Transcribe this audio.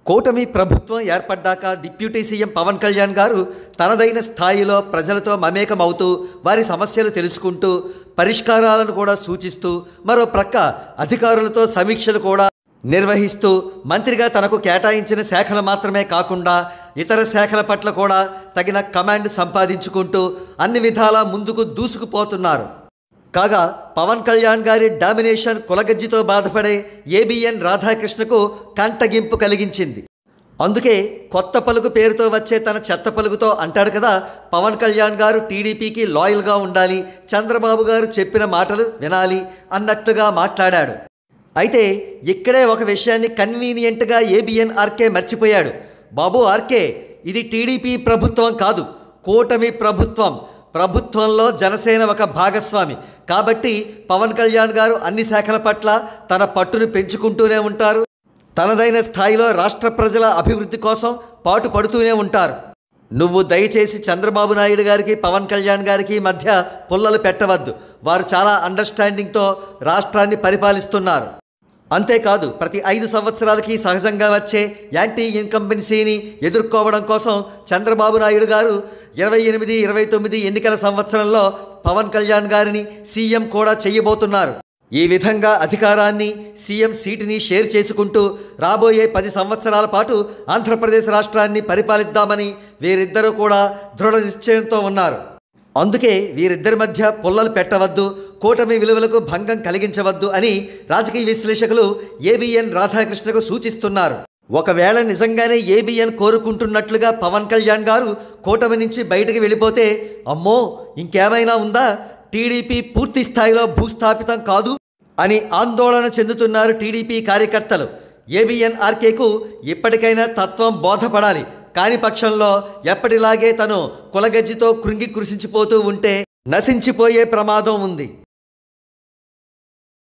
కూటమి ప్రభుత్వం ఏర్పడ్డాక డిప్యూటీ సీఎం పవన్ కళ్యాణ్ గారు తనదైన స్థాయిలో ప్రజలతో మమేకమవుతూ వారి సమస్యలు తెలుసుకుంటూ పరిష్కారాలను కూడా సూచిస్తూ మరో ప్రక్క అధికారులతో సమీక్షలు కూడా నిర్వహిస్తూ మంత్రిగా తనకు కేటాయించిన శాఖలు మాత్రమే కాకుండా ఇతర శాఖల పట్ల కూడా తగిన కమాండ్ సంపాదించుకుంటూ అన్ని విధాలా ముందుకు దూసుకుపోతున్నారు. కాగా పవన్ కళ్యాణ్ గారి డామినేషన్ కులగజ్జితో బాధపడే ఏబిఎన్ రాధాకృష్ణకు కంటగింపు కలిగించింది. అందుకే కొత్త పలుకు పేరుతో వచ్చే తన చెత్త పలుకుతో అంటాడు కదా, పవన్ కళ్యాణ్ గారు టీడీపీకి లాయల్గా ఉండాలి, చంద్రబాబు గారు చెప్పిన మాటలు వినాలి అన్నట్టుగా మాట్లాడాడు. అయితే ఇక్కడే ఒక విషయాన్ని కన్వీనియంట్గా ఏబిఎన్ ఆర్కే మర్చిపోయాడు. బాబు ఆర్కే, ఇది టీడీపీ ప్రభుత్వం కాదు, కూటమి ప్రభుత్వం. ప్రభుత్వంలో జనసేన ఒక భాగస్వామి కాబట్టి పవన్ కళ్యాణ్ గారు అన్ని శాఖల పట్ల తన పట్టును పెంచుకుంటూనే ఉంటారు. తనదైన స్థాయిలో రాష్ట్ర ప్రజల అభివృద్ధి కోసం పాటు పడుతూనే ఉంటారు. నువ్వు దయచేసి చంద్రబాబు నాయుడు గారికి పవన్ కళ్యాణ్ గారికి మధ్య పుల్లలు పెట్టవద్దు. వారు చాలా అండర్స్టాండింగ్తో రాష్ట్రాన్ని పరిపాలిస్తున్నారు. అంతేకాదు ప్రతి 5 సంవత్సరాలకి సహజంగా వచ్చే యాంటీ ఇన్కంబెన్సీని ఎదుర్కోవడం కోసం చంద్రబాబు నాయుడు గారు 28, 29 ఎన్నికల సంవత్సరంలో పవన్ కళ్యాణ్ గారిని సీఎం కూడా చేయబోతున్నారు. ఈ విధంగా అధికారాన్ని, సీఎం సీటుని షేర్ చేసుకుంటూ రాబోయే 10 సంవత్సరాల పాటు ఆంధ్రప్రదేశ్ రాష్ట్రాన్ని పరిపాలిద్దామని వీరిద్దరూ కూడా దృఢ నిశ్చయంతో ఉన్నారు. అందుకే వీరిద్దరి మధ్య పుల్లలు పెట్టవద్దు, కూటమి విలువలకు భంగం కలిగించవద్దు అని రాజకీయ విశ్లేషకులు ఏబిఎన్ రాధాకృష్ణకు సూచిస్తున్నారు. ఒకవేళ నిజంగానే ఏబిఎన్ కోరుకుంటున్నట్లుగా పవన్ కళ్యాణ్ గారు కూటమి నుంచి బయటకు వెళ్ళిపోతే అమ్మో ఇంకేమైనా ఉందా, టీడీపీ పూర్తి స్థాయిలో భూస్థాపితం కాదు అని ఆందోళన చెందుతున్నారు టీడీపీ కార్యకర్తలు. ఏబిఎన్ ఆర్కేకు ఇప్పటికైనా తత్వం బోధపడాలి. కాని పక్షంలో ఎప్పటిలాగే తను కులగజ్జితో కృంగి కృషించిపోతూ ఉంటే నశించిపోయే ప్రమాదం ఉంది.